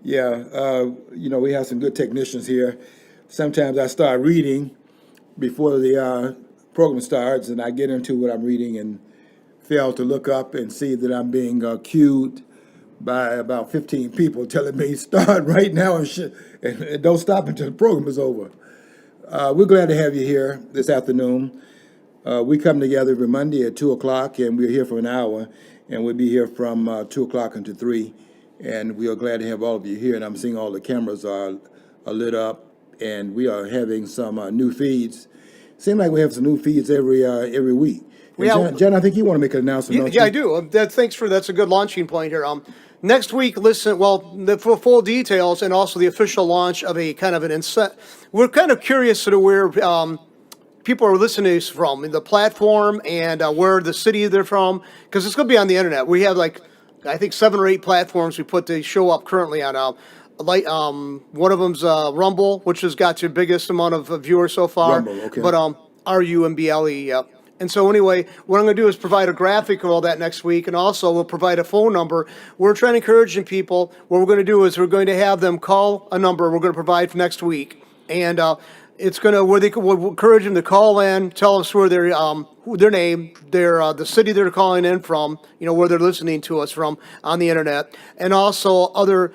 Yeah, we have some good technicians here. Sometimes I start reading before the program starts, and I get into what I'm reading and fail to look up and see that I'm being cued by about 15 people telling me start right now and don't stop until the program is over. We're glad to have you here this afternoon. We come together every Monday at 2 o'clock, and we're here for an hour, and we'll be here from 2 o'clock until 3. And we are glad to have all of you here. And I'm seeing all the cameras are lit up, and we are having some new feeds. Seems like we have some new feeds every week. John, I think you want to make an announcement. Yeah, I do. That's a good launching point here. Next week, for full details and also the official launch of a kind of an inset. We're kind of curious to where people are listening to us from, the platform and where the city they're from, because it's going to be on the internet. We have I think 7 or 8 platforms we put the show up currently on. One of them's Rumble, which has got your biggest amount of viewers so far. Rumble, okay. But RUMBLE, yeah. And so anyway, what I'm going to do is provide a graphic of all that next week, and also we'll provide a phone number. We're trying to encourage people. What we're going to do is we're going to have them call a number we're going to provide for next week, and it's going to we'll encourage them to call in, tell us where their name, the city they're calling in from, where they're listening to us from on the internet, and also other,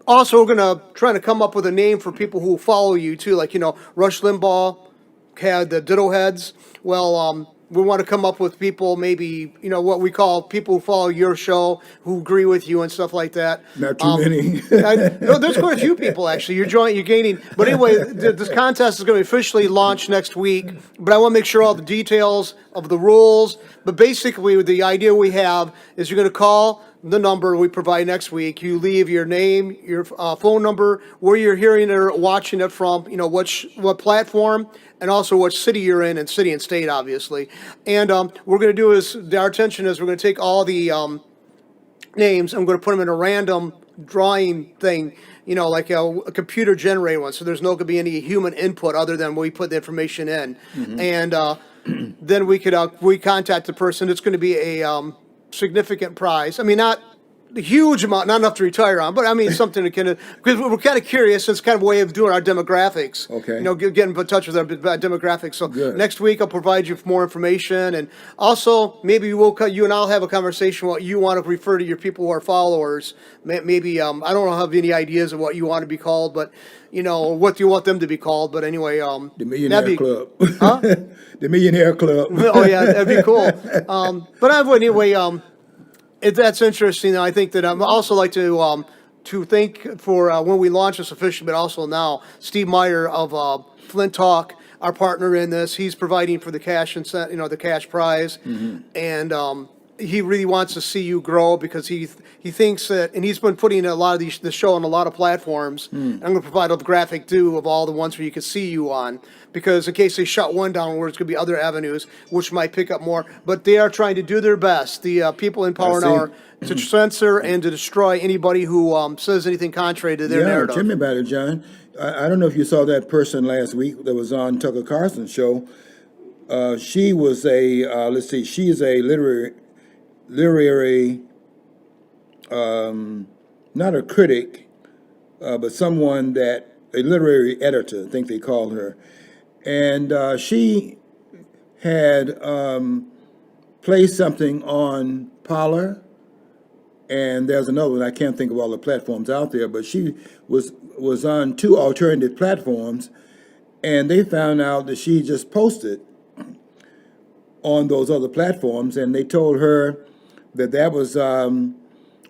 also we're going to try to come up with a name for people who follow you too, like Rush Limbaugh had the Ditto Heads. Well, we want to come up with people, maybe, what we call people who follow your show, who agree with you and stuff like that. Not too many. No, there's quite a few people, actually. You're gaining. But anyway, this contest is going to be officially launched next week. But I want to make sure all the details of the rules. But basically, the idea we have is you're going to call the number we provide next week. You leave your name, your phone number, where you're hearing it or watching it from, what platform, and also what city you're in, and city and state, obviously. And we're going to do is, our intention is we're going to take all the names, I'm going to put them in a random drawing thing, like a computer generated one. So there's no going to be any human input other than we put the information in. Mm-hmm. And then we contact the person. It's going to be a significant prize. I mean, not a huge amount, not enough to retire on, but I mean something to because we're kind of curious. It's kind of a way of doing our demographics. Okay. Getting in touch with our demographics. So Good. Next week I'll provide you with more information, and also maybe you and I'll have a conversation what you want to refer to your people who are followers. Maybe I don't have any ideas of what you want to be called, but what do you want them to be called? But anyway, the Millionaire Club. Huh? The Millionaire Club. Oh yeah, that'd be cool. Anyway, that's interesting. I think that I'd also like to thank for when we launch this officially, but also now Steve Meyer of Flint Talk, our partner in this. He's providing for the cash and the cash prize, mm-hmm. and he really wants to see you grow because he thinks that, and he's been putting a lot of the show on a lot of platforms. I'm going to provide a graphic too of all the ones where you can see you on, because in case they shut one down, where it's going to be other avenues which might pick up more. But they are trying to do their best. The people in power now are to censor and to destroy anybody who says anything contrary to their narrative. Tell me about it, John. I don't know if you saw that person last week that was on Tucker Carlson's show. She was she is a literary, not a critic, but someone a literary editor, I think they call her. And she had placed something on Parler, and there's another one, I can't think of all the platforms out there, but she was on 2 alternative platforms, and they found out that she just posted on those other platforms, and they told her that was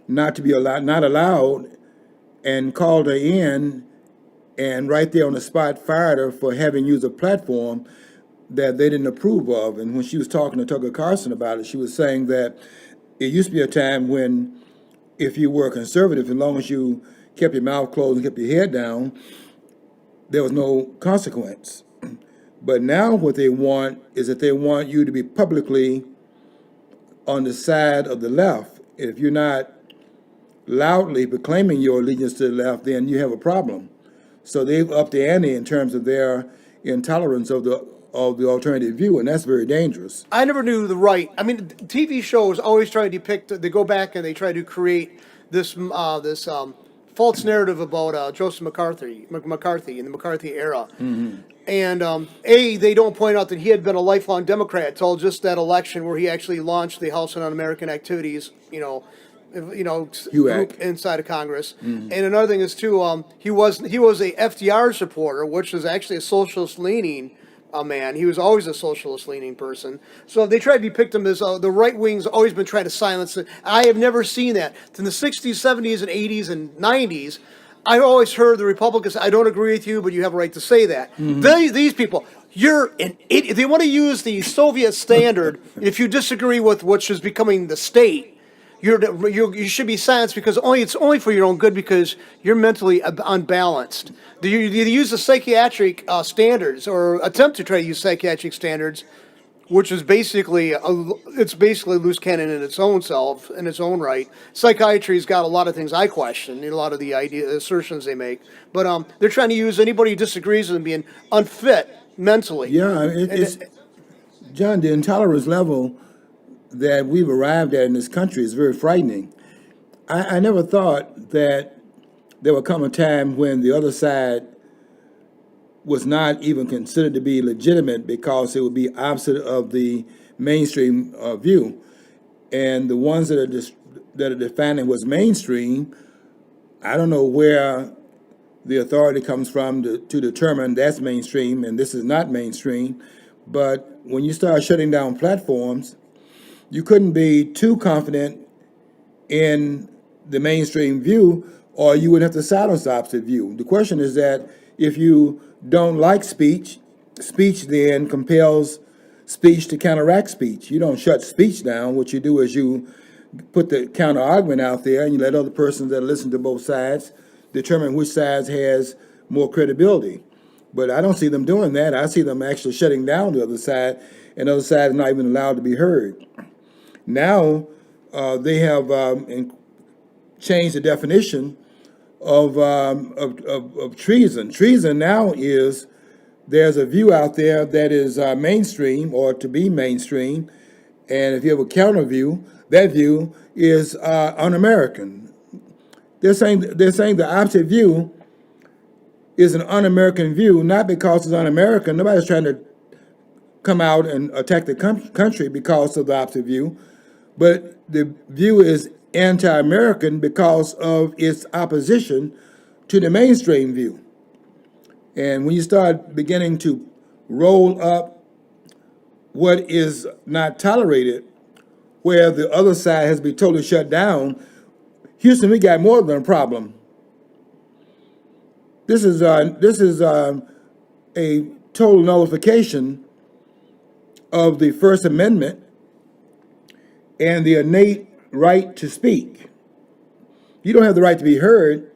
not allowed, and called her in, and right there on the spot fired her for having used a platform that they didn't approve of. And when she was talking to Tucker Carlson about it, she was saying that it used to be a time when if you were conservative, as long as you kept your mouth closed and kept your head down, there was no consequence. But now what they want is that they want you to be publicly on the side of the left. If you're not loudly proclaiming your allegiance to the left, then you have a problem. So they've upped the ante in terms of their intolerance of the alternative view, and that's very dangerous. I never knew the right. I mean, TV shows always try to depict. They go back and they try to create this false narrative about Joseph McCarthy in the McCarthy era. And they don't point out that he had been a lifelong Democrat until just that election where he actually launched the House on Un-American Activities, group inside of Congress. And another thing is too, he was a FDR supporter, which was actually a socialist leaning man. He was always a socialist leaning person. So they tried to depict him as the right wing's always been trying to silence it. I have never seen that. In the 60s, 70s, and 80s, and 90s, I always heard the Republicans, I don't agree with you, but you have a right to say that. These people, you're an idiot. They want to use the Soviet standard. If you disagree with which is becoming the state, you should be silenced because it's only for your own good because you're mentally unbalanced. You use the psychiatric standards or attempt to try to use psychiatric standards, which is basically loose cannon in its own self, in its own right. Psychiatry's got a lot of things I question, a lot of the assertions they make, but they're trying to use anybody who disagrees with them being unfit mentally. Yeah, John, the intolerance level that we've arrived at in this country is very frightening. I never thought that there would come a time when the other side was not even considered to be legitimate because it would be opposite of the mainstream view. And the ones that are defining what's mainstream, I don't know where the authority comes from to determine that's mainstream and this is not mainstream. But when you start shutting down platforms, you couldn't be too confident in the mainstream view, or you would have to silence the opposite view. The question is that if you don't like speech, speech then compels speech to counteract speech. You don't shut speech down. What you do is you put the counter argument out there and you let other persons that listen to both sides determine which side has more credibility. But I don't see them doing that. I see them actually shutting down the other side, and the other side is not even allowed to be heard. Now they have changed the definition of treason. Treason now is there's a view out there that is mainstream or to be mainstream, and if you have a counter view, that view is un-American. They're saying the opposite view is an un-American view, not because it's un-American. Nobody's trying to come out and attack the country because of the opposite view, but the view is anti-American because of its opposition to the mainstream view. And when you start beginning to roll up what is not tolerated, where the other side has been totally shut down, Houston, we got more than a problem. This is a total nullification of the First Amendment and the innate right to speak. You don't have the right to be heard,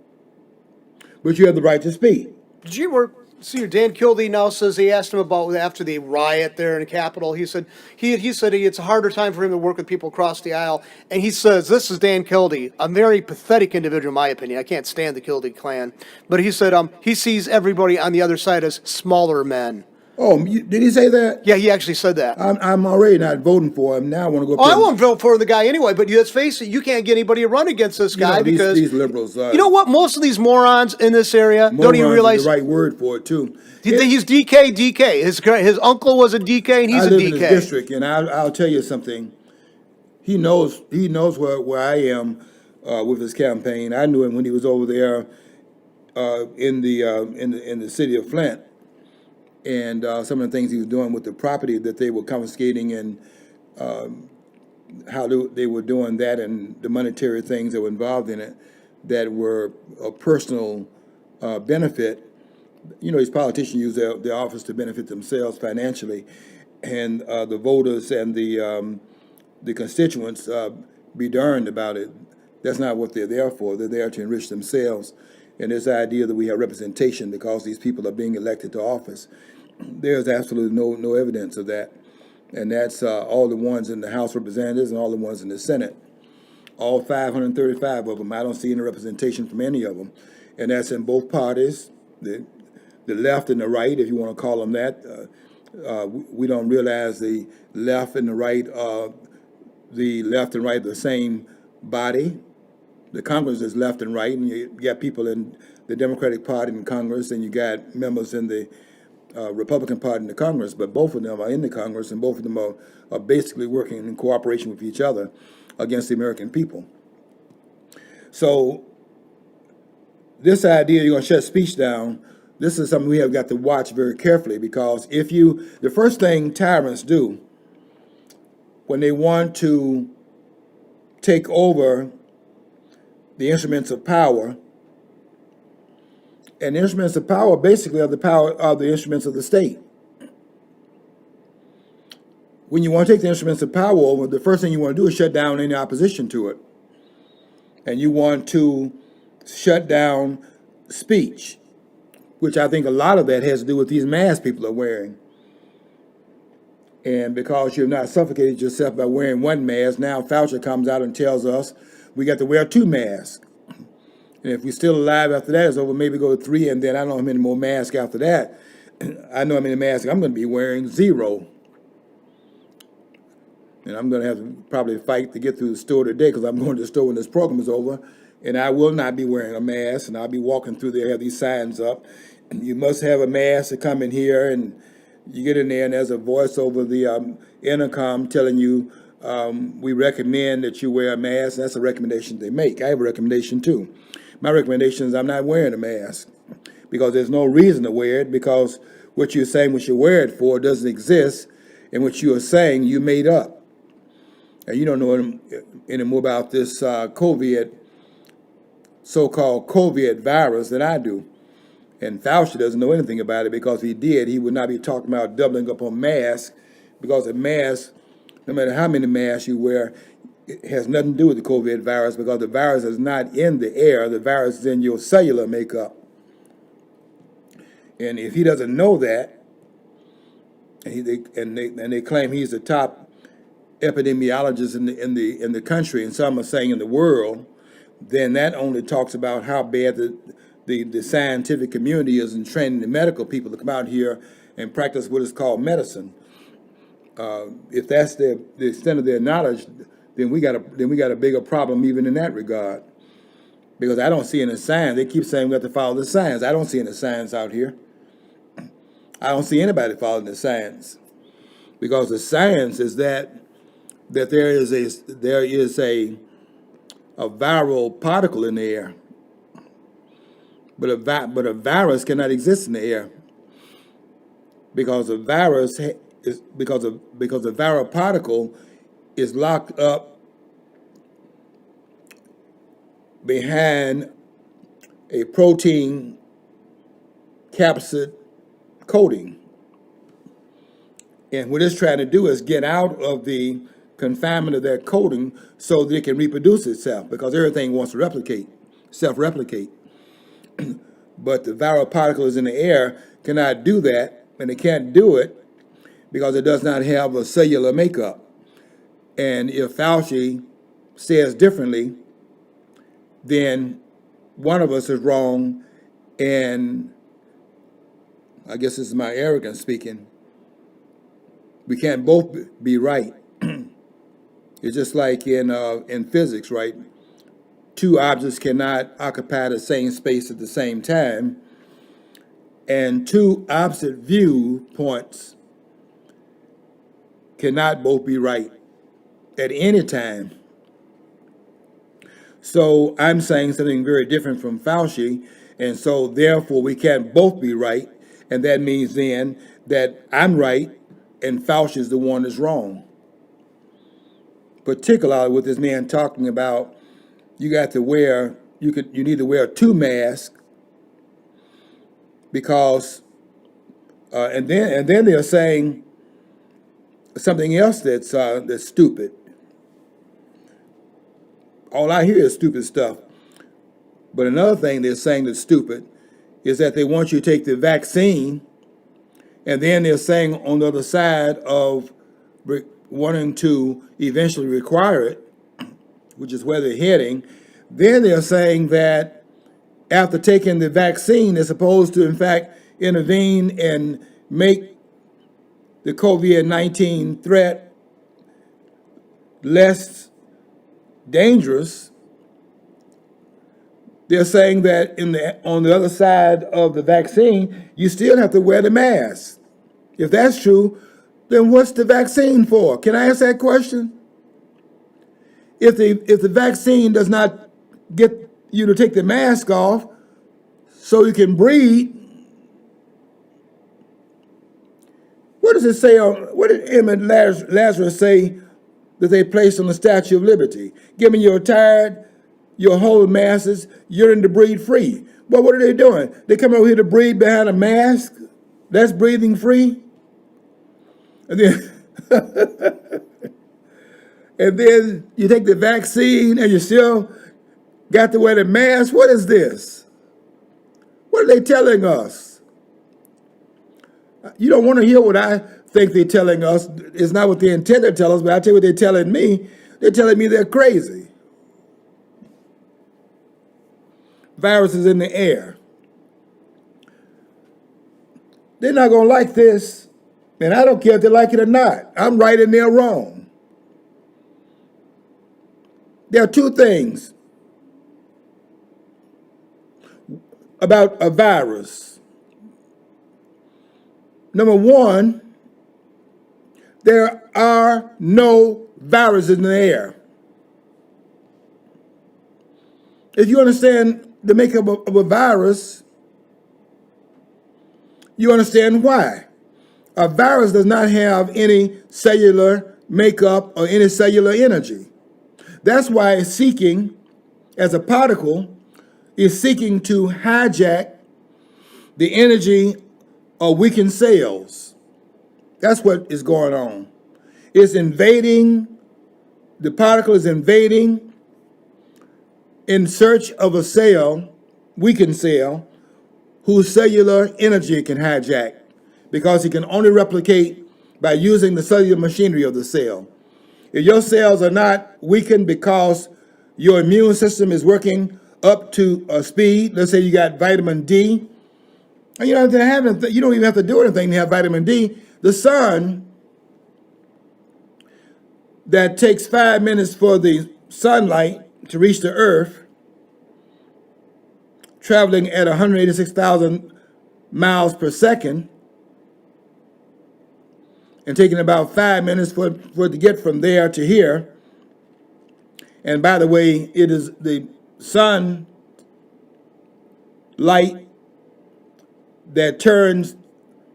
but you have the right to speak. Did you ever see Dan Kildee now says they asked him about after the riot there in the Capitol? He said it's a harder time for him to work with people across the aisle, and he says this is Dan Kildee, a very pathetic individual in my opinion. I can't stand the Kildee clan, but he said he sees everybody on the other side as smaller men. Oh, did he say that? Yeah, he actually said that. I'm already not voting for him. Now I want to go. I won't vote for the guy anyway. But let's face it, you can't get anybody to run against this guy because these liberals. You know what? Most of these morons in this area don't even realize is the right word for it too. He's DK. His uncle was a DK, and he's a DK. I live in his district, and I'll tell you something. He knows where I am with his campaign. I knew him when he was over there in the city of Flint. And some of the things he was doing with the property that they were confiscating and how they were doing that and the monetary things that were involved in it that were a personal benefit. You know, these politicians use their office to benefit themselves financially, and the voters and the constituents be darned about it. That's not what they're there for. They're there to enrich themselves. And this idea that we have representation because these people are being elected to office, there's absolutely no evidence of that. And that's all the ones in the House of Representatives and all the ones in the Senate. All 535 of them, I don't see any representation from any of them. And that's in both parties, the left and the right, if you want to call them that. We don't realize the left and the right are the same body. the Congress is left and right, and you got people in the Democratic Party in Congress, and you got members in the Republican Party in the Congress, but both of them are in the Congress, and both of them are basically working in cooperation with each other against the American people. So this idea you're going to shut speech down, this is something we have got to watch very carefully, because the first thing tyrants do when they want to take over the instruments of power, and the instruments of power basically are the instruments of the state. When you want to take the instruments of power over, the first thing you want to do is shut down any opposition to it. And you want to shut down speech, which I think a lot of that has to do with these masks people are wearing. And because you've not suffocated yourself by wearing one mask, now Fauci comes out and tells us we got to wear 2 masks. And if we're still alive after that is over, maybe go to 3, and then I don't know how many more masks after that. I know how many masks I'm going to be wearing, 0. And I'm going to have to probably fight to get through the store today, because I'm going to the store when this program is over, and I will not be wearing a mask, and I'll be walking through there, have these signs up. And you must have a mask to come in here, and you get in there, and there's a voice over the intercom telling you, we recommend that you wear a mask. That's a recommendation they make. I have a recommendation too. My recommendation is I'm not wearing a mask, because there's no reason to wear it, because what you're saying what you wear it for doesn't exist, and what you are saying you made up. And you don't know any more about this so-called COVID virus than I do. And Fauci doesn't know anything about it, because if he did, he would not be talking about doubling up on masks, because a mask, no matter how many masks you wear, it has nothing to do with the COVID virus, because the virus is not in the air. The virus is in your cellular makeup. And if he doesn't know that, and they claim he's the top epidemiologist in the country, and some are saying in the world, then that only talks about how bad the scientific community is in training the medical people to come out here and practice what is called medicine. If that's the extent of their knowledge, then we got a bigger problem even in that regard. Because I don't see any science. They keep saying we have to follow the science. I don't see any science out here. I don't see anybody following the science. Because the science is that there is a viral particle in the air. But a virus cannot exist in the air, because a virus is because a viral particle is locked up behind a protein capsid coating. And what it's trying to do is get out of the confinement of that coating so that it can reproduce itself, because everything wants to replicate, self-replicate. But the viral particles in the air cannot do that, and it can't do it because it does not have a cellular makeup. And if Fauci says differently, then one of us is wrong, and I guess this is my arrogance speaking. We can't both be right. It's just like in physics, right? 2 objects cannot occupy the same space at the same time, and 2 opposite viewpoints cannot both be right at any time. So I'm saying something very different from Fauci, and so therefore we can't both be right, and that means then that I'm right and Fauci is the one that's wrong. Particularly with this man talking about you need to wear 2 masks, because and then they're saying something else that's stupid. All I hear is stupid stuff. But another thing they're saying that's stupid is that they want you to take the vaccine, and then they're saying on the other side of wanting to eventually require it, which is where they're heading, then they're saying that after taking the vaccine, they're supposed to, in fact, intervene and make the COVID-19 threat less dangerous they're saying that on the other side of the vaccine, you still have to wear the mask. If that's true, then what's the vaccine for? Can I ask that question? If the vaccine does not get you to take the mask off so you can breathe, what does it say what did Emmett Lazarus say that they placed on the Statue of Liberty? Given you're tired, your whole masses, yearning to breathe free. Well, what are they doing? They come over here to breathe behind a mask? That's breathing free? And then, and then you take the vaccine and you still got to wear the mask? What is this? What are they telling us? You don't want to hear what I think they're telling us. It's not what they intend to tell us, but I tell you what they're telling me. They're telling me they're crazy. Viruses in the air. They're not going to like this, and I don't care if they like it or not. I'm right and they're wrong. There are two things about a virus. Number one, there are no viruses in the air. If you understand the makeup of a virus, you understand why. A virus does not have any cellular makeup or any cellular energy. That's why it's seeking, as a particle, is seeking to hijack the energy of weakened cells. That's what is going on. It's invading, the particle is invading in search of a cell, weakened cell, whose cellular energy it can hijack, because it can only replicate by using the cellular machinery of the cell. If your cells are not weakened because your immune system is working up to a speed, let's say you got vitamin D, and you don't even have to do anything to have vitamin D. The sun, that takes 5 minutes for the sunlight to reach the earth, traveling at 186,000 miles per second, and taking about 5 minutes for it to get from there to here. And by the way, it is the sun light that turns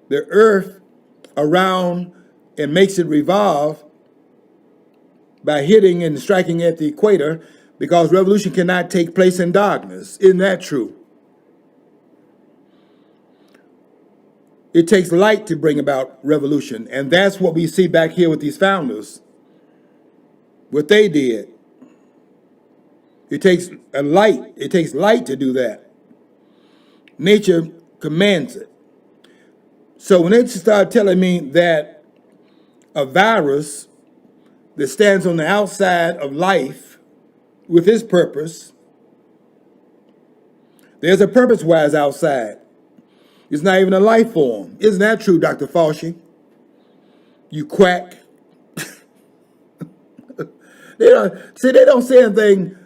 the earth around and makes it revolve by hitting and striking at the equator, because revolution cannot take place in darkness. Isn't that true? It takes light to bring about revolution, and that's what we see back here with these founders, what they did. It takes light to do that. Nature commands it. So when they start telling me that a virus that stands on the outside of life with its purpose, there's a purpose why it's outside. It's not even a life form. Isn't that true, Dr. Fauci? You quack. They don't say anything.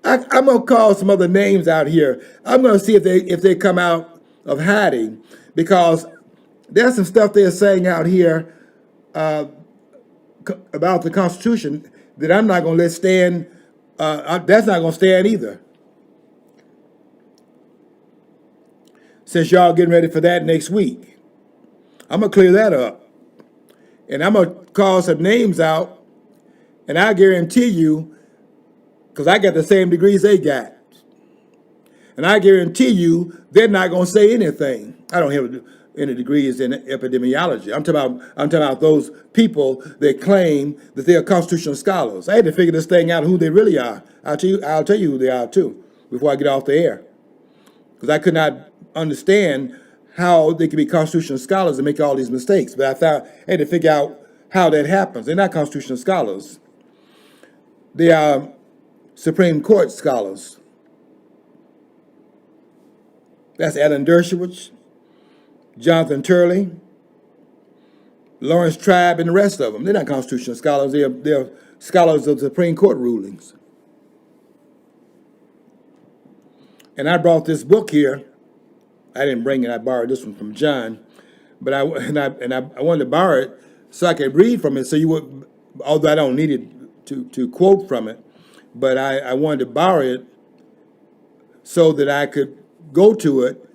I'm going to call some other names out here. I'm going to see if they come out of hiding, because there's some stuff they're saying out here about the Constitution that I'm not going to let stand. That's not going to stand either. Since y'all getting ready for that next week, I'm going to clear that up. And I'm going to call some names out, and I guarantee you, because I got the same degrees they got, and I guarantee you they're not going to say anything. I don't have any degrees in epidemiology. I'm talking about those people that claim that they're constitutional scholars. I had to figure this thing out, who they really are. I'll tell you who they are too before I get off the air, because I could not understand how they could be constitutional scholars and make all these mistakes. But I had to figure out how that happens. They're not constitutional scholars. They are Supreme Court scholars. That's Alan Dershowitz, Jonathan Turley, Lawrence Tribe, and the rest of them. They're not constitutional scholars. They're scholars of the Supreme Court rulings. And I brought this book here. I didn't bring it. I borrowed this one from John. But I wanted to borrow it so I could read from it. So you would, although I don't need it to quote from it, but I wanted to borrow it so that I could go to it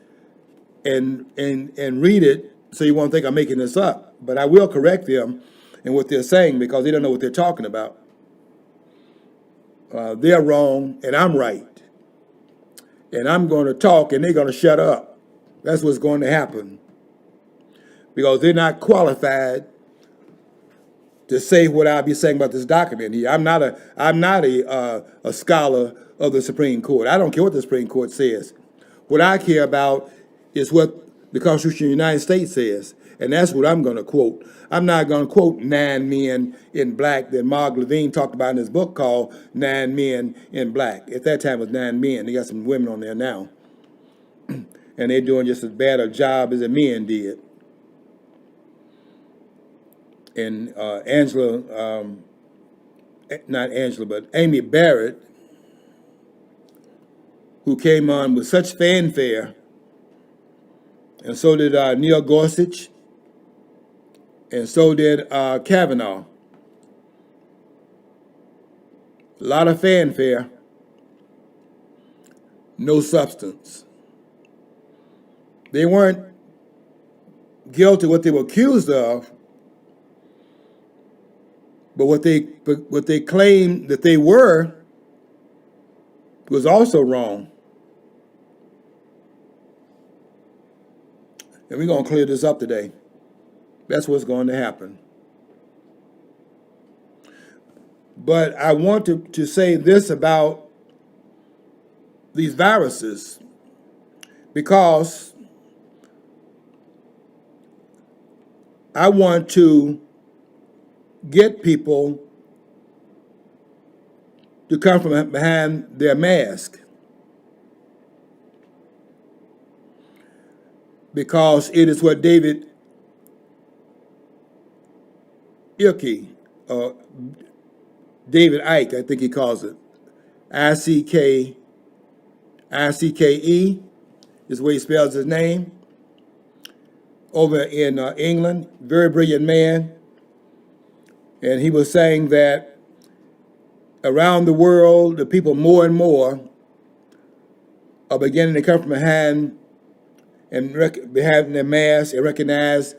and read it. So you won't think I'm making this up. But I will correct them in what they're saying because they don't know what they're talking about. They're wrong and I'm right. And I'm going to talk and they're going to shut up. That's what's going to happen. Because they're not qualified to say what I'll be saying about this document here. I'm not a scholar of the Supreme Court. I don't care what the Supreme Court says. What I care about is what the Constitution of the United States says, and that's what I'm going to quote. I'm not going to quote 9 men in black that Mark Levine talked about in his book called 9 Men in Black. At that time it was 9 men. They got some women on there now. And they're doing just as bad a job as the men did. And Amy Barrett, who came on with such fanfare, and so did Neil Gorsuch, and so did Kavanaugh. A lot of fanfare, no substance. They weren't guilty of what they were accused of, but what they claimed that they were was also wrong. And we're going to clear this up today. That's what's going to happen. But I want to say this about these viruses, because I want to get people to come from behind their mask, because it is what David Icke, David Icke, I think he calls it, I-C-K-E is the way he spells his name, over in England, very brilliant man. And he was saying that around the world, the people more and more are beginning to come from behind and having their mask and recognize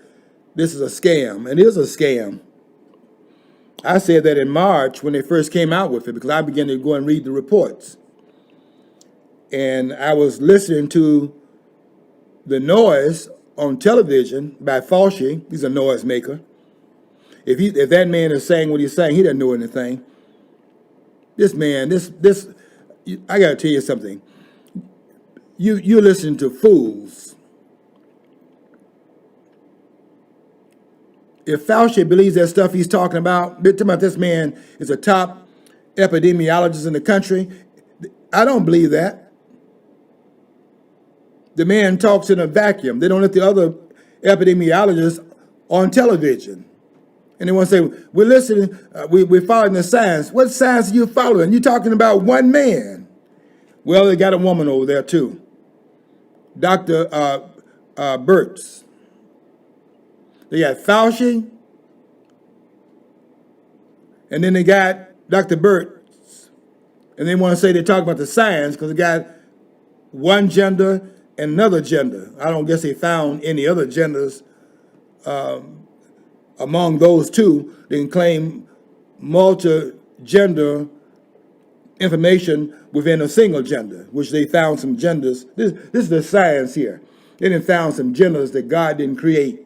this is a scam. And it is a scam. I said that in March when they first came out with it, because I began to go and read the reports. And I was listening to the noise on television by Fauci. He's a noise maker. If that man is saying what he's saying, he doesn't know anything. This man, I got to tell you something. You listen to fools. If Fauci believes that stuff he's talking about, they're talking about this man is a top epidemiologist in the country. I don't believe that. The man talks in a vacuum. They don't let the other epidemiologists on television. And they want to say, we're listening, we're following the science. What science are you following? You're talking about one man. Well, they got a woman over there too. Dr. Burtz. They got Fauci, and then they got Dr. Burtz. And they want to say they talk about the science because they got one gender and another gender. I don't guess they found any other genders among those two. They can claim multi-gender information within a single gender, which they found some genders. This is the science here. They didn't found some genders that God didn't create.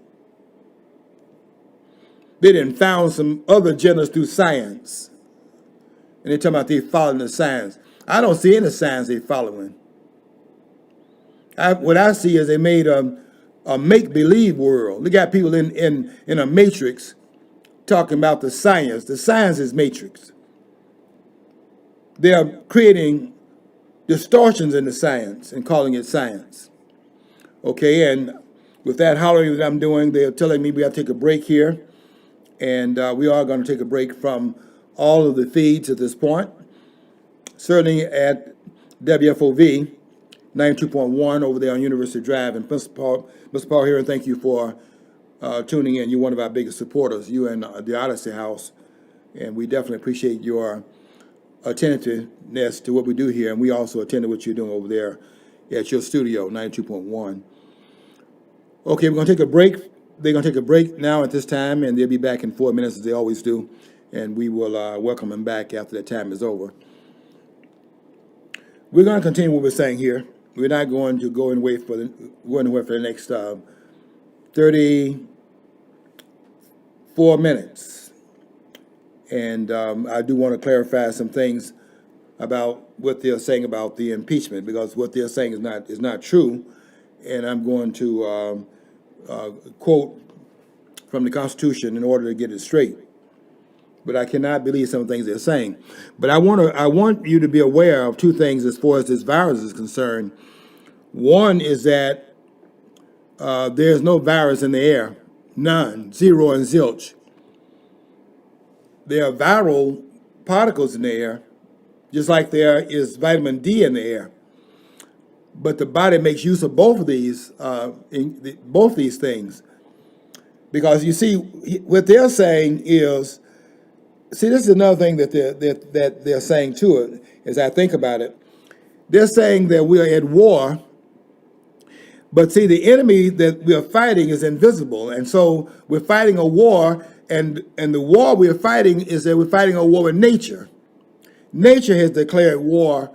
They didn't found some other genders through science. And they're talking about they following the science. I don't see any science they're following. What I see is they made a make-believe world. They got people in a matrix talking about the science. The science is matrix. They are creating distortions in the science and calling it science. Okay, and with that hollering that I'm doing, they're telling me we have to take a break here. And we are going to take a break from all of the feeds at this point. Certainly at WFOV, 92.1 over there on University Drive. And Mr. Paul Heron, thank you for tuning in. You're one of our biggest supporters, you and the Odyssey House. And we definitely appreciate your attentiveness to what we do here. And we also attend to what you're doing over there at your studio, 92.1. Okay, we're going to take a break. They're going to take a break now at this time, and they'll be back in 4 minutes as they always do. And we will welcome them back after that time is over. We're going to continue what we're saying here. We're not going to go and wait for the next 34 minutes. And I do want to clarify some things about what they're saying about the impeachment, because what they're saying is not true. And I'm going to quote from the Constitution in order to get it straight. But I cannot believe some of the things they're saying. But I want you to be aware of two things as far as this virus is concerned. One is that there's no virus in the air, none, zero and zilch. There are viral particles in the air, just like there is vitamin D in the air. But the body makes use of both of these, both these things, because you see what they're saying is. See, this is another thing that they're saying to it, as I think about it. They're saying that we are at war, but see, the enemy that we are fighting is invisible. And so we're fighting a war, and the war we're fighting is that we're fighting a war with nature. Nature has declared war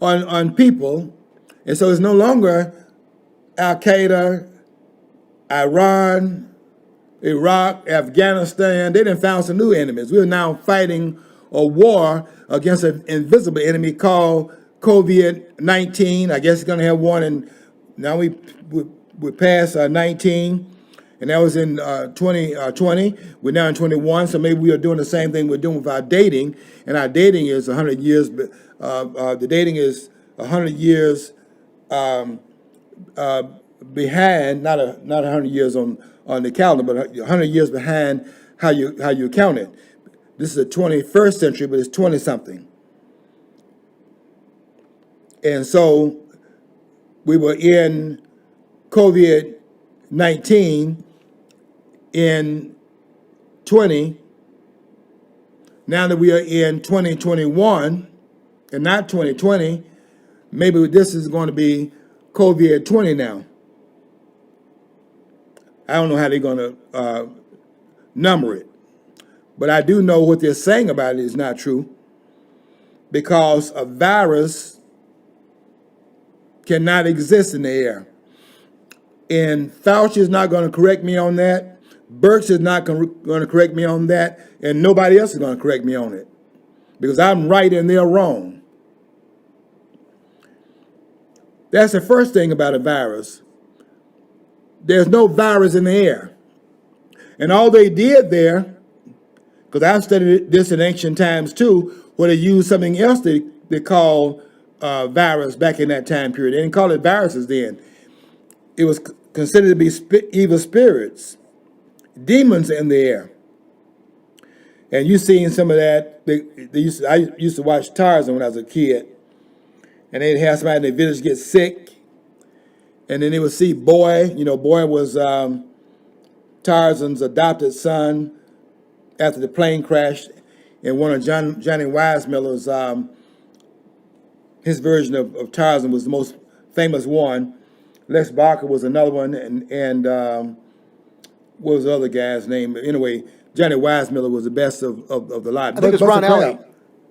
on people, and so it's no longer Al-Qaeda, Iran, Iraq, Afghanistan. They done found some new enemies. We're now fighting a war against an invisible enemy called COVID-19. I guess it's going to have one, and now we passed 19, and that was in 2020. We're now in 21, so maybe we are doing the same thing we're doing with our dating, and our dating is 100 years. The dating is 100 years behind, not 100 years on the calendar, but 100 years behind how you count it. This is the 21st century, but it's 20-something. And so we were in COVID-19 in 20. Now that we are in 2021 and not 2020, maybe this is going to be COVID-20 now. I don't know how they're going to number it. But I do know what they're saying about it is not true, because a virus cannot exist in the air. And Fauci is not going to correct me on that. Birx is not going to correct me on that. And nobody else is going to correct me on it, because I'm right and they're wrong. That's the first thing about a virus. There's no virus in the air. And all they did there, because I've studied this in ancient times too, where they used something else they called virus back in that time period. They didn't call it viruses then. It was considered to be evil spirits, demons in the air. And you've seen some of that. I used to watch Tarzan when I was a kid. And they'd have somebody in the village get sick. And then they would see Boy. Boy was Tarzan's adopted son after the plane crashed. And one of Johnny Weissmuller's, his version of Tarzan was the most famous one. Les Barker was another one. And what was the other guy's name? Anyway, Johnny Weissmuller was the best of the lot. I think it was Ron Ellie.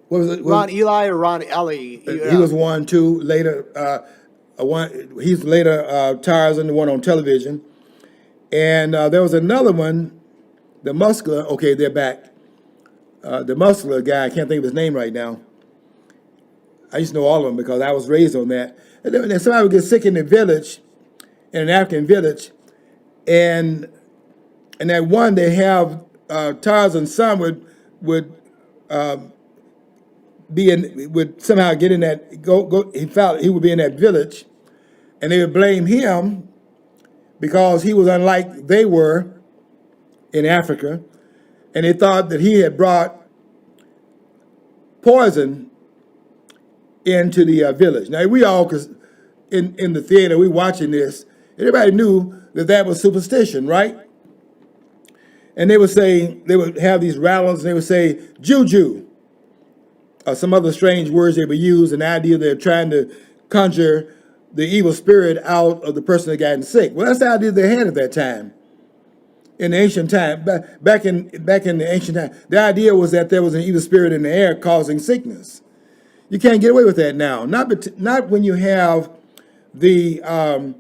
What was it? Ron Eli or Ron Ellie? He was one too. Later, he's later Tarzan, the one on television, and there was another one, the muscular. Okay, they're back. The muscular guy, I can't think of his name right now. I used to know all of them because I was raised on that. And then somebody would get sick in the village, in an African village, and that one they have Tarzan's son would would somehow get in that he felt he would be in that village, and they would blame him because he was unlike they were in Africa, and they thought that he had brought poison into the village. Now we all, cause in the theater, we watching this. Everybody knew that that was superstition, right? And they would say, they would have these rattles, and they would say juju, or some other strange words they would use, an idea they're trying to conjure the evil spirit out of the person that gotten sick. Well, that's the idea they had at that time. In the ancient time, back in the ancient time, the idea was that there was an evil spirit in the air causing sickness. You can't get away with that now. Not when you have the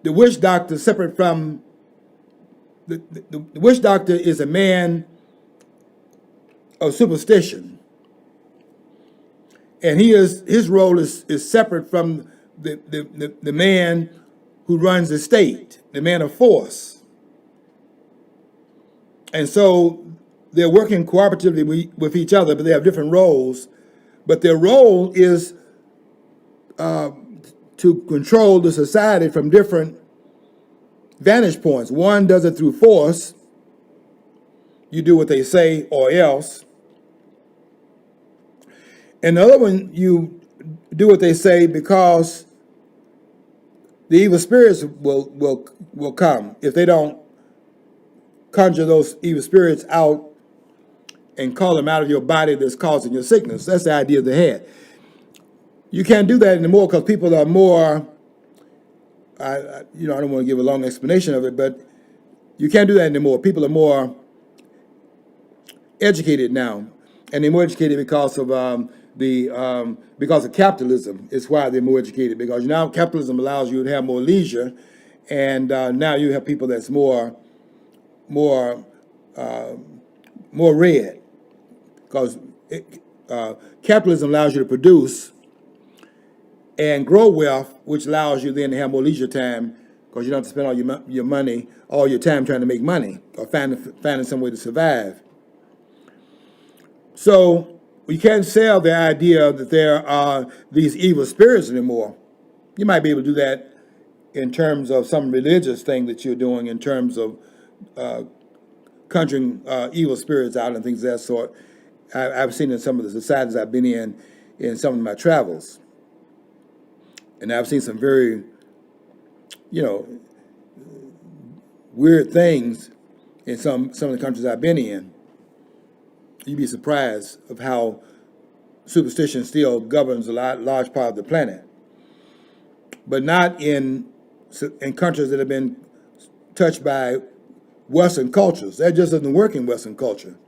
witch doctor separate from the witch doctor is a man of superstition, and his role is separate from the man who runs the state, the man of force. And so they're working cooperatively with each other, but they have different roles. But their role is to control the society from different vantage points. One does it through force. You do what they say or else. And the other one, you do what they say because the evil spirits will come. If they don't conjure those evil spirits out and call them out of your body that's causing your sickness. That's the idea they had. You can't do that anymore because people are more, I don't want to give a long explanation of it, but you can't do that anymore. People are more educated now, and they're more educated because of because of capitalism. It's why they're more educated, because now capitalism allows you to have more leisure, and now you have people that's more read, because capitalism allows you to produce and grow wealth, which allows you then to have more leisure time, because you don't have to spend all your money, all your time trying to make money or finding some way to survive. So we can't sell the idea that there are these evil spirits anymore. You might be able to do that in terms of some religious thing that you're doing, in terms of conjuring evil spirits out and things of that sort. I've seen in some of the societies I've been in some of my travels. And I've seen some very, weird things in some of the countries I've been in. You'd be surprised of how superstition still governs a large part of the planet. But not in countries that have been touched by Western cultures. That just doesn't work in Western culture.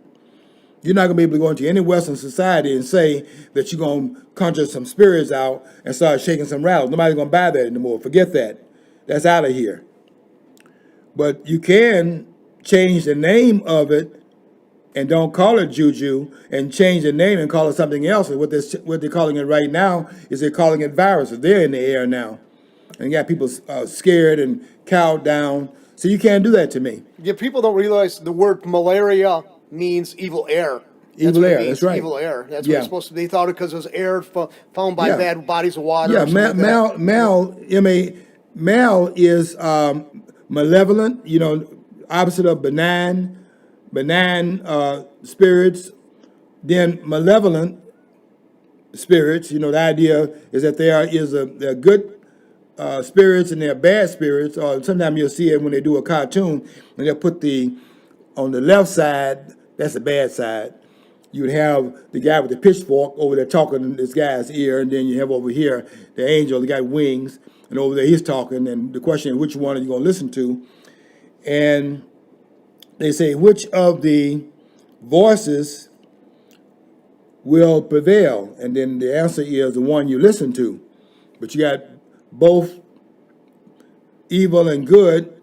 You're not going to be able to go into any Western society and say that you're going to conjure some spirits out and start shaking some rattles. Nobody's going to buy that anymore. Forget that. That's out of here. But you can change the name of it and don't call it juju, and change the name and call it something else. What they're calling it right now is they're calling it viruses. They're in the air now. And you got people scared and cowed down. So you can't do that to me. Yeah, people don't realize the word malaria means evil air. Evil air, that's right. Evil air. That's what it's supposed to be. They thought it because it was air found by bad bodies of water. Yeah, mal is malevolent, opposite of benign spirits. Then malevolent spirits, the idea is that there are good spirits and there are bad spirits. Or sometimes you'll see it when they do a cartoon, and they'll put on the left side, that's the bad side. You would have the guy with the pitchfork over there talking in this guy's ear, and then you have over here the angel, the guy with wings, and over there he's talking, and the question is, which one are you going to listen to? And they say, which of the voices will prevail? And then the answer is the one you listen to. But you got both evil and good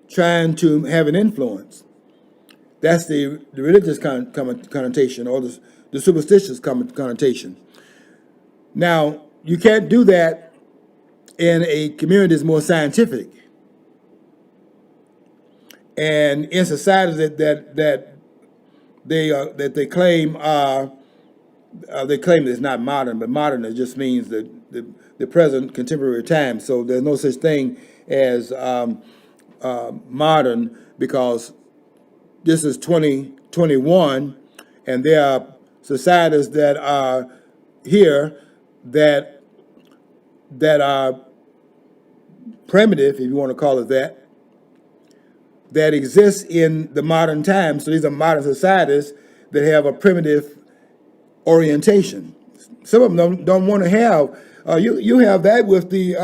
trying to have an influence. That's the religious connotation, or the superstitious connotation. Now, you can't do that in a community that's more scientific. And in societies that they claim it's not modern, but modern it just means the present contemporary time. So there's no such thing as modern, because this is 2021, and there are societies that are here that are primitive, if you want to call it that exists in the modern times. So these are modern societies that have a primitive orientation. Some of them don't want to have. You have that with the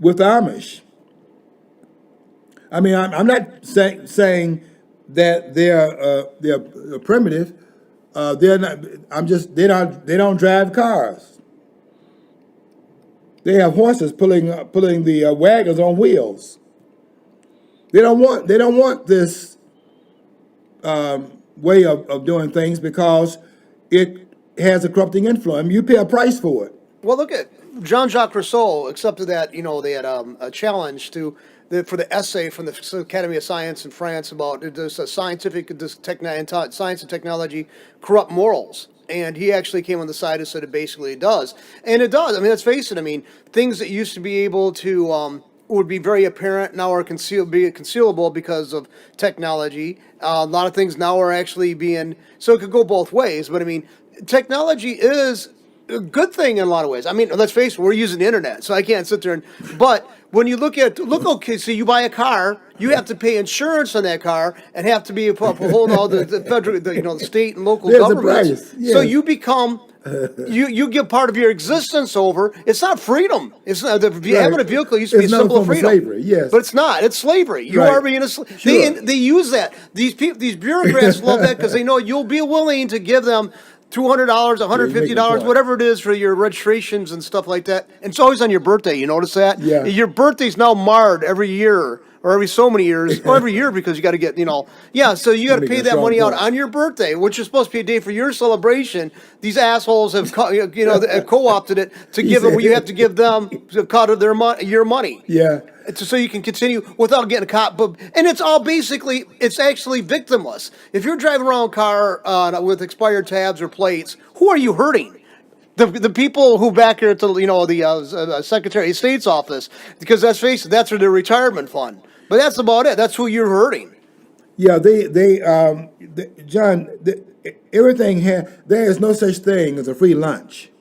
Amish. I mean, I'm not saying that they're primitive. They're not. They don't drive cars. They have horses pulling the wagons on wheels. They don't want this way of doing things because it has a corrupting influence. You pay a price for it. Well, look at Jean-Jacques Rousseau accepted that, they had a challenge for the essay from the Academy of Science in France about does science and technology corrupt morals? And he actually came on the side and said it basically does. And it does. I mean, let's face it. I mean, things that used to be able to would be very apparent now are concealable because of technology. A lot of things now are actually so it could go both ways. But I mean, technology is a good thing in a lot of ways. I mean, let's face it, we're using the internet, so I can't sit there but when you okay, so you buy a car, you have to pay insurance on that car and have to be holding all the federal, the state and local There's governments. a price, yes. So you become, you give part of your existence over. It's not freedom. It's not, having a vehicle used to be a symbol of freedom. Slavery, yes. But it's not. It's slavery. You Right. are being a slave. They use that. These bureaucrats love that because they know you'll be willing to give them $200, $150, whatever it is for your registrations and stuff like that. And it's always on your birthday. You notice that? Yeah. Your birthday's now marred every year or every so many years, or every year because you got to get, so you got to pay that money out on your birthday, which is supposed to be a day for your celebration. These assholes have, have co-opted it to give them, you have to give them a cut of your money. Yeah. So you can continue without getting caught. And it's all basically, it's actually victimless. If you're driving around a car with expired tabs or plates, who are you hurting? The people who back here at the Secretary of State's office, because let's face it, that's their retirement fund. But that's about it. That's who you're hurting. Yeah, John, everything there is no such thing as a free lunch,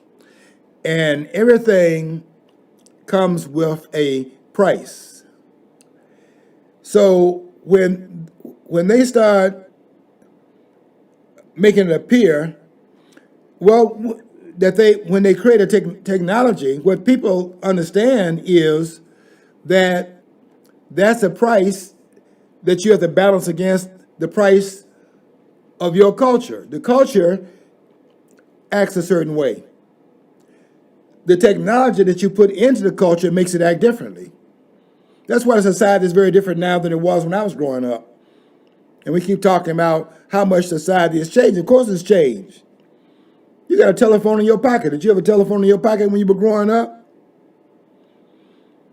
and everything comes with a price. So when they start making it appear, when they create a technology, what people understand is that that's a price that you have to balance against the price of your culture. The culture acts a certain way. The technology that you put into the culture makes it act differently. That's why society is very different now than it was when I was growing up. And we keep talking about how much society has changed. Of course it's changed. You got a telephone in your pocket. Did you have a telephone in your pocket when you were growing up?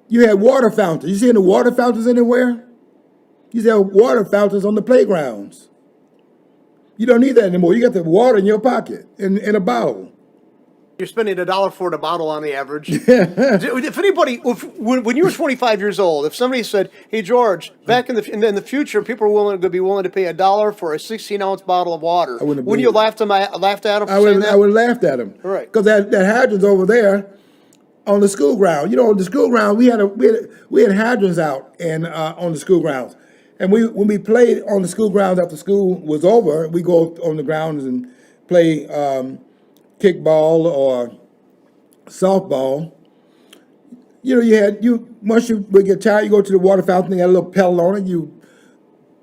You had water fountains. You seen the water fountains anywhere? You used to have water fountains on the playgrounds. You don't need that anymore. You got the water in your pocket in a bottle. You're spending $1 for a bottle on the average. If anybody, when you were 25 years old, if somebody said, "Hey George, back in the future, people are going to be willing to pay $1 for a 16-ounce bottle of water," wouldn't you laugh at them for saying that? I would have laughed at them. Right. Because that hydrant's over there on the school ground. On the school ground, we had hydrants out and on the school grounds. And when we played on the school grounds after school was over, we go on the grounds and play kickball or softball. Once you would get tired, you go to the water fountain. They got a little pedal on it. You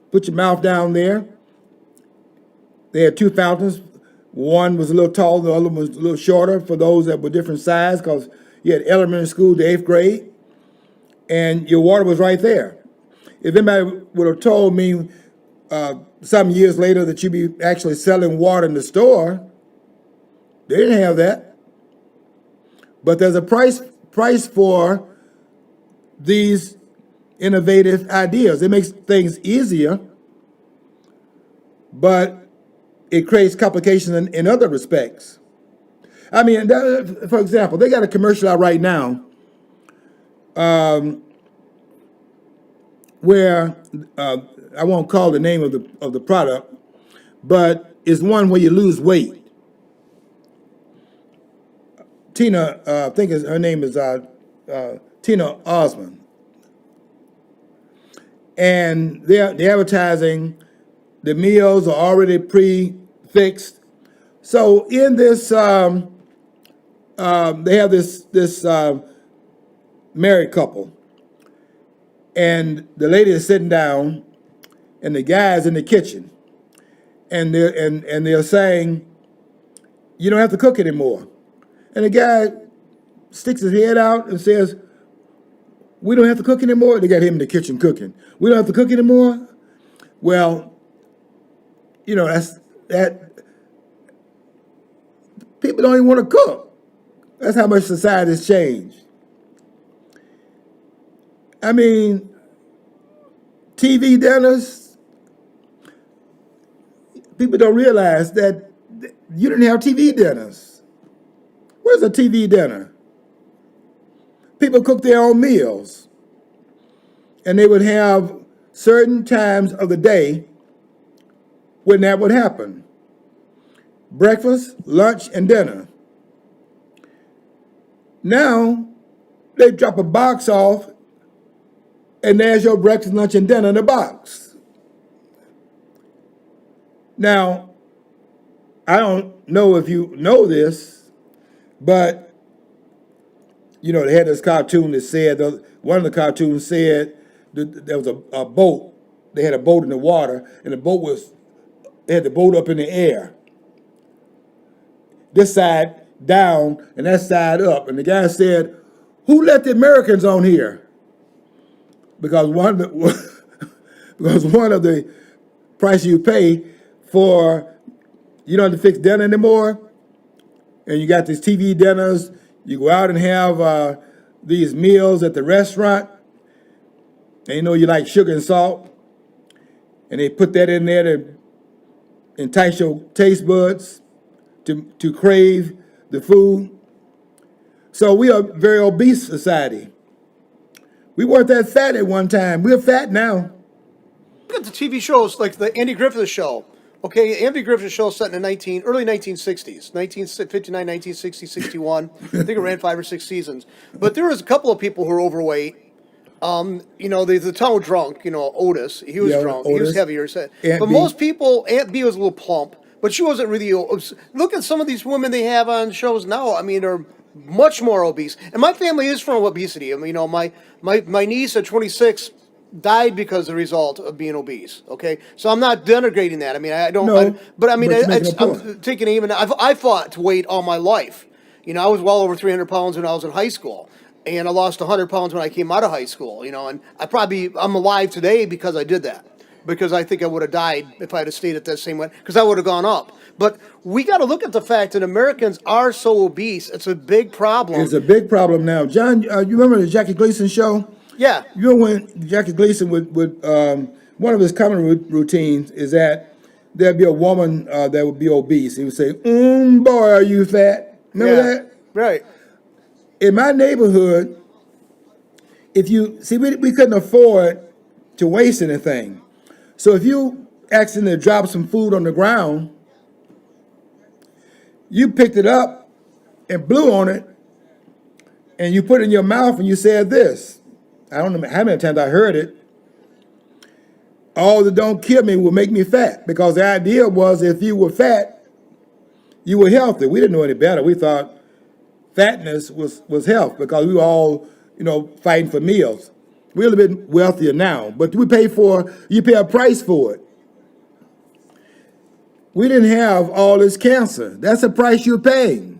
put your mouth down there. They had two fountains. One was a little taller, the other one was a little shorter for those that were different size, because you had elementary school to 8th grade, and your water was right there. If anybody would have told me some years later that you'd be actually selling water in the store, they didn't have that. But there's a price for these innovative ideas. It makes things easier, but it creates complications in other respects. I mean, for example, they got a commercial out right now where I won't call the name of the product, but it's one where you lose weight. Tina, I think her name is Tina Osmond. And they're advertising the meals are already pre-fixed. So in this, they have this married couple, and the lady is sitting down, and the guy's in the kitchen, and they're saying, "You don't have to cook anymore." And the guy sticks his head out and says, "We don't have to cook anymore." They got him in the kitchen cooking. "We don't have to cook anymore." Well, that people don't even want to cook. That's how much society has changed. I mean, TV dinners, people don't realize that you didn't have TV dinners. Where's a TV dinner? People cook their own meals. And they would have certain times of the day when that would happen. Breakfast, lunch, and dinner. Now, they drop a box off, and there's your breakfast, lunch, and dinner in the box. Now, I don't know if you know this, but, they had this cartoon that said, one of the cartoons said that there was a boat. They had a boat in the water, and they had the boat up in the air. This side down, and that side up. And the guy said, "Who let the Americans on here?" Because one of the price you pay for, you don't have to fix dinner anymore, and you got these TV dinners. You go out and have these meals at the restaurant, and you like sugar and salt, and they put that in there to entice your taste buds to crave the food. So we are a very obese society. We weren't that fat at one time. We're fat now. Look at the TV shows like the Andy Griffith Show. Okay, Andy Griffith Show set in the early 1960s, 1959, 1960, 61. I think it ran 5 or 6 seasons. But there was a couple of people who were overweight. The town drunk, Otis, he was drunk. Otis. He was heavier. But most people, Aunt B was a little plump, but she wasn't really. Look at some of these women they have on shows now. I mean, they're much more obese. And my family is from obesity. I mean, my niece at 26 died because of the result of being obese. Okay, so I'm not denigrating that. I mean, I don't. No, but I'm taking even. I fought to weight all my life. I was well over 300 pounds when I was in high school. And I lost 100 pounds when I came out of high school, and I'm alive today because I did that. Because I think I would have died if I had stayed at that same weight, because I would have gone up. But we got to look at the fact that Americans are so obese. It's a big problem. It's a big problem now. John, you remember the Jackie Gleason show? Yeah. You know when Jackie Gleason would one of his common routines is that there'd be a woman that would be obese. He would say, boy, are you fat? Remember that? Right. In my neighborhood, we couldn't afford to waste anything. So if you accidentally drop some food on the ground, you picked it up and blew on it, and you put it in your mouth and you said this. I don't know how many times I heard it. All that don't kill me will make me fat. Because the idea was if you were fat, you were healthy. We didn't know any better. We thought fatness was health because we were all, fighting for meals. We're a little bit wealthier now, but you pay a price for it. We didn't have all this cancer. That's the price you're paying.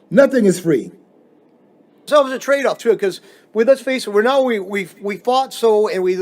Nothing is free. It's always a trade-off too, because let's face it, we fought so, and we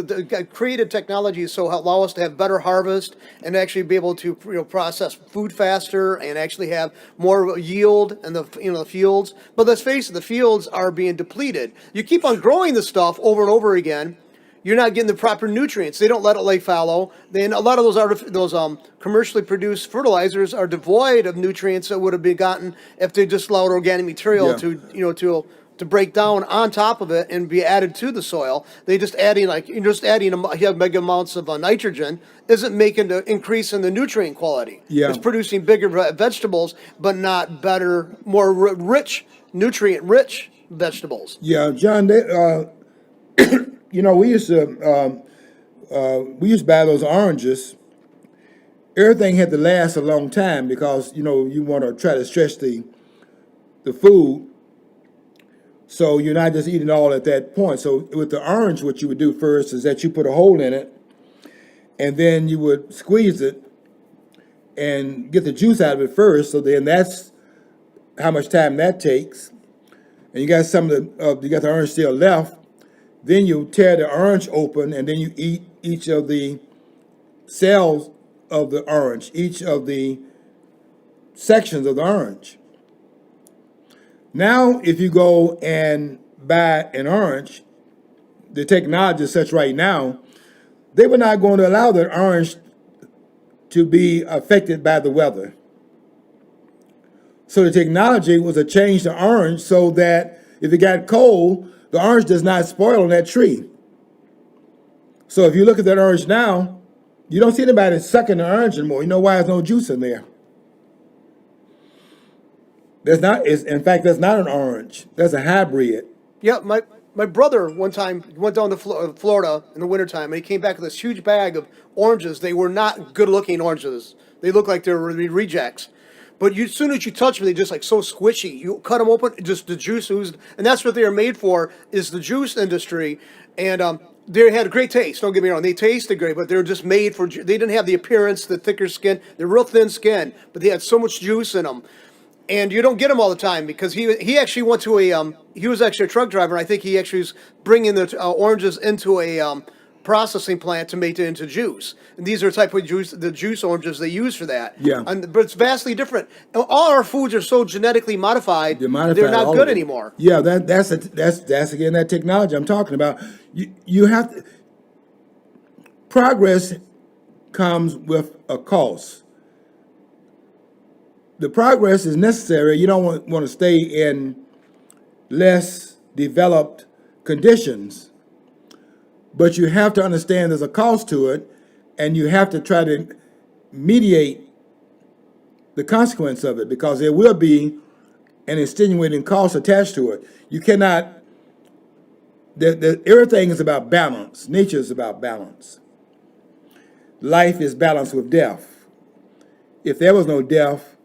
created technology so allow us to have better harvest and actually be able to process food faster and actually have more yield in the fields. But let's face it, the fields are being depleted. You keep on growing the stuff over and over again. You're not getting the proper nutrients. They don't let it lay fallow. Then a lot of those commercially produced fertilizers are devoid of nutrients that would have been gotten if they just allowed organic material to to break down on top of it and be added to the soil. You're just adding mega amounts of nitrogen isn't making the increase in the nutrient quality. Yeah. It's producing bigger vegetables, but not better, more rich, nutrient-rich vegetables. Yeah, John, we used to buy those oranges. Everything had to last a long time because, you want to try to stretch the food. So you're not just eating all at that point. So with the orange, what you would do first is that you put a hole in it, and then you would squeeze it and get the juice out of it first. So then that's how much time that takes. And you got you got the orange still left. Then you tear the orange open, and then you eat each of the cells of the orange, each of the sections of the orange. Now, if you go and buy an orange, the technology is such right now, they were not going to allow that orange to be affected by the weather. So the technology was to change the orange so that if it got cold, the orange does not spoil on that tree. So if you look at that orange now, you don't see anybody sucking the orange anymore. You know why? There's no juice in there. In fact, that's not an orange. That's a hybrid. Yeah, my brother one time went down to Florida in the wintertime, and he came back with this huge bag of oranges. They were not good-looking oranges. They looked like they were rejects. But as soon as you touch them, they're just like so squishy. You cut them open, just the juice oozed. And that's what they are made for, is the juice industry. And they had a great taste, don't get me wrong. They tasted great, but they're just made for, they didn't have the appearance, the thicker skin. They're real thin skin, but they had so much juice in them. And you don't get them all the time because he actually went to he was actually a truck driver. And I think he actually was bringing the oranges into a processing plant to make it into juice. And these are the type of juice, the juice oranges they use for that. Yeah. But it's vastly different. All our foods are so genetically modified, they're not good anymore. Yeah, that's again that technology I'm talking about. You have to, progress comes with a cost. The progress is necessary. You don't want to stay in less developed conditions, but you have to understand there's a cost to it, and you have to try to mediate the consequence of it because there will be an extenuating cost attached to it. You cannot. Everything is about balance. Nature is about balance. Life is balanced with death. If there was no death,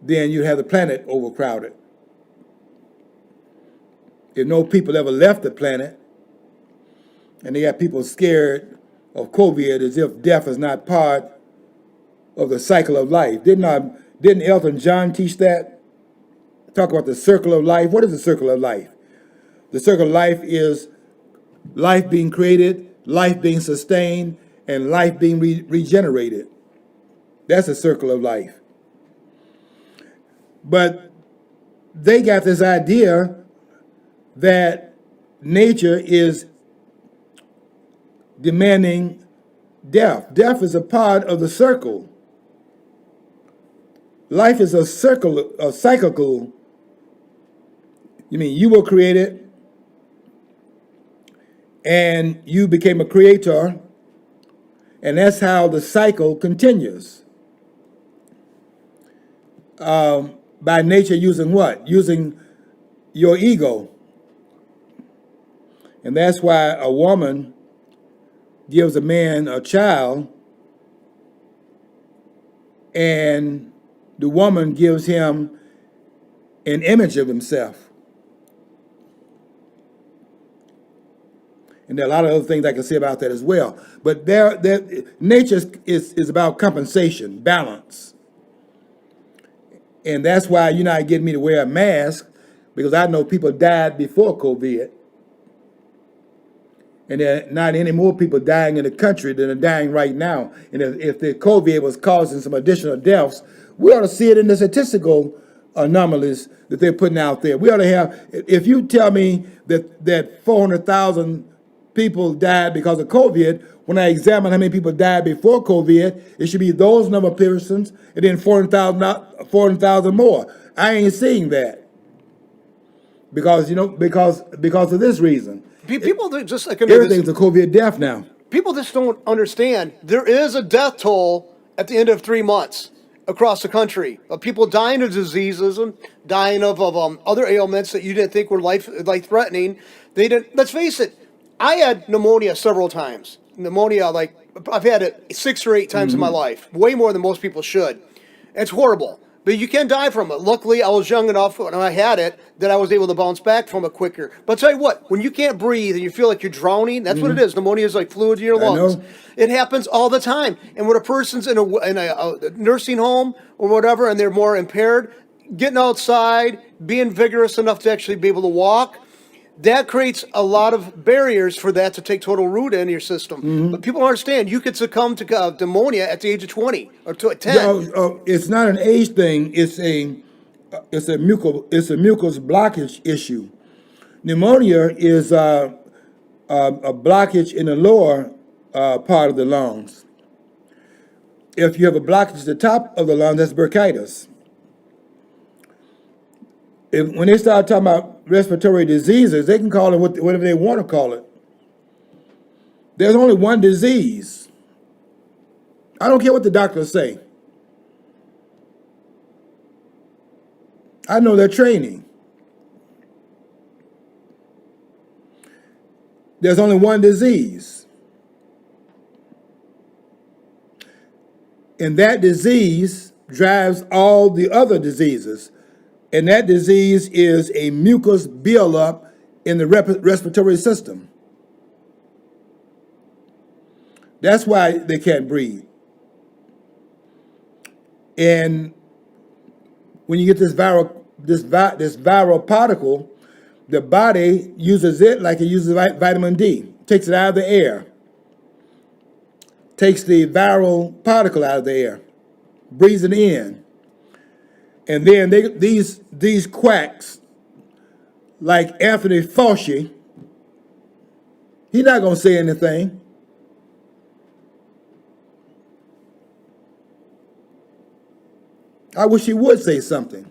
then you'd have the planet overcrowded. If no people ever left the planet, and they got people scared of COVID as if death is not part of the cycle of life. Didn't Elton John teach that? Talk about the circle of life. What is the circle of life? The circle of life is life being created, life being sustained, and life being regenerated. That's the circle of life. But they got this idea that nature is demanding death. Death is a part of the circle. Life is a cyclical. You mean you were created and you became a creator, and that's how the cycle continues. By nature using what? Using your ego. And that's why a woman gives a man a child, and the woman gives him an image of himself. And there are a lot of other things I can say about that as well. But nature is about compensation, balance. And that's why you're not getting me to wear a mask, because I know people died before COVID. And there are not any more people dying in the country than are dying right now. And if the COVID was causing some additional deaths, we ought to see it in the statistical anomalies that they're putting out there. We ought to have, if you tell me that 400,000 people died because of COVID, when I examine how many people died before COVID, it should be those number of persons and then 400,000 more. I ain't seeing that. because because of this reason. People that just like Everything's a COVID death now. people just don't understand. There is a death toll at the end of 3 months across the country of people dying of diseases and dying of other ailments that you didn't think were life threatening. They didn't. Let's face it. I had pneumonia several times. Pneumonia, like I've had it 6 or 8 times in my life, way more than most people should. It's horrible, but you can die from it. Luckily, I was young enough when I had it that I was able to bounce back from it quicker. But I'll tell you what, when you can't breathe and you feel like you're drowning, that's what it is. Pneumonia is like fluid in your lungs. know. It happens all the time. And when a person's in a nursing home or whatever and they're more impaired, getting outside, being vigorous enough to actually be able to walk, that creates a lot of barriers for that to take total root in your system. But people don't understand, you could succumb to pneumonia at the age of 20 or 10. It's not an age thing. It's a mucus blockage issue. Pneumonia is a blockage in the lower part of the lungs. If you have a blockage at the top of the lungs, that's bronchitis. When they start talking about respiratory diseases, they can call it whatever they want to call it. There's only one disease. I don't care what the doctors say. I know their training. There's only one disease. And that disease drives all the other diseases. And that disease is a mucus buildup in the respiratory system. That's why they can't breathe. And when you get this viral particle, the body uses it like it uses vitamin D. Takes it out of the air. Takes the viral particle out of the air. Breathes it in. And then these quacks, like Anthony Fauci, he's not going to say anything. I wish he would say something.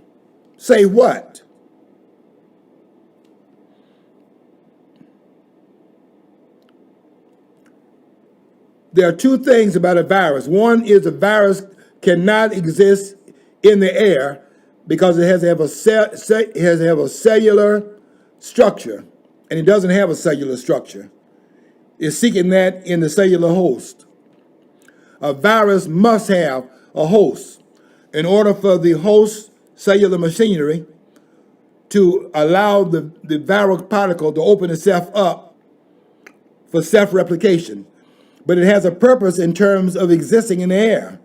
Say what? There are two things about a virus. One is a virus cannot exist in the air because it has to have a cellular structure, and it doesn't have a cellular structure. It's seeking that in the cellular host. A virus must have a host in order for the host cellular machinery to allow the viral particle to open itself up for self-replication. But it has a purpose in terms of existing in the air.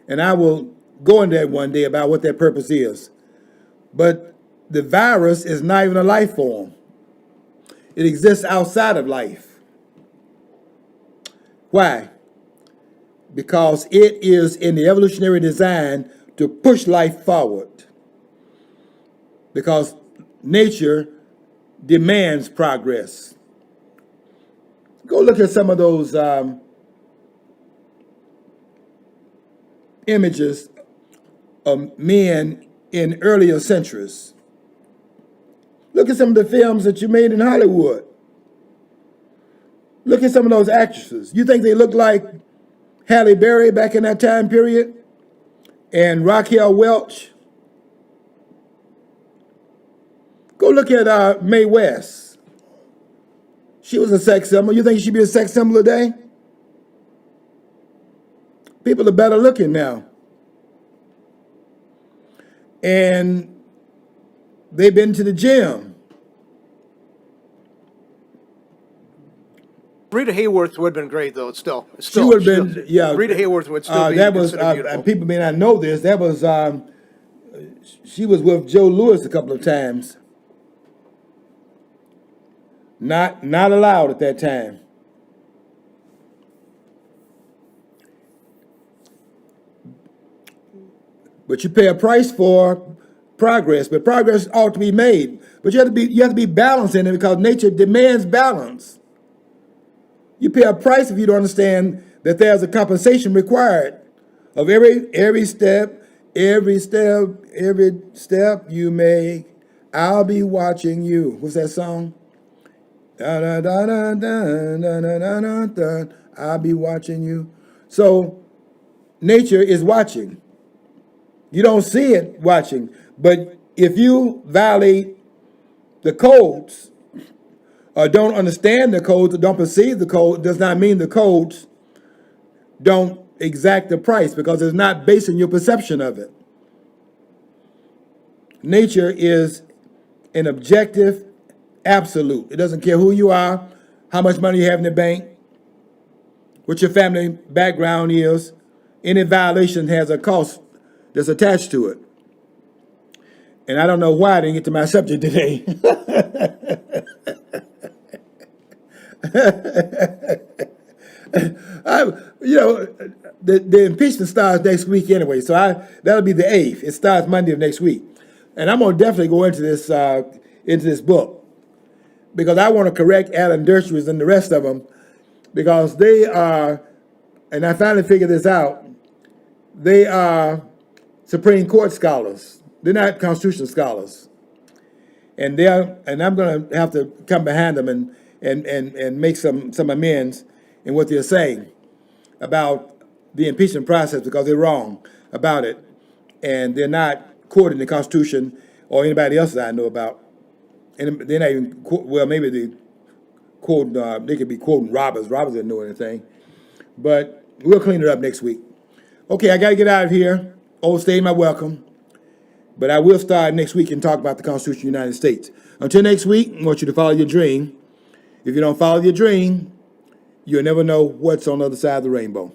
And I will go into that one day about what that purpose is. But the virus is not even a life form. It exists outside of life. Why? Because it is in the evolutionary design to push life forward. Because nature demands progress. Go look at some of those images of men in earlier centuries. Look at some of the films that you made in Hollywood. Look at some of those actresses. You think they look like Halle Berry back in that time period? And Raquel Welch? Go look at Mae West. She was a sex symbol. You think she'd be a sex symbol today? People are better looking now. And they've been to the gym. Rita Hayworth would have been great, though. She would have been, yeah. Rita Hayworth would still be that was, considered beautiful. people may not know this. That was, she was with Joe Louis a couple of times. Not allowed at that time. But you pay a price for progress, but progress ought to be made. But you have to be balanced in it because nature demands balance. You pay a price if you don't understand that there's a compensation required of every step, every step you make, I'll be watching you. What's that song? Da, da, da, da, da, da, da, da, da, da. I'll be watching you. So nature is watching. You don't see it watching, but if you violate the codes or don't understand the codes or don't perceive the code, does not mean the codes don't exact the price, because it's not based on your perception of it. Nature is an objective absolute. It doesn't care who you are, how much money you have in the bank, what your family background is. Any violation has a cost that's attached to it. And I don't know why I didn't get to my subject today. The impeachment starts next week anyway, so that'll be the 8th. It starts Monday of next week. And I'm going to definitely go into this book, because I want to correct Alan Dershowitz and the rest of them, because they are, and I finally figured this out, they are Supreme Court scholars. They're not Constitution scholars. And I'm going to have to come behind them and make some amends in what they're saying about the impeachment process, because they're wrong about it. And they're not quoting the Constitution or anybody else that I know about. And they're not even, well, maybe they could be quoting Roberts. Roberts didn't know anything. But we'll clean it up next week. Okay, I got to get out of here. Overstayed my welcome. But I will start next week and talk about the Constitution of the United States. Until next week, I want you to follow your dream. If you don't follow your dream, you'll never know what's on the other side of the rainbow.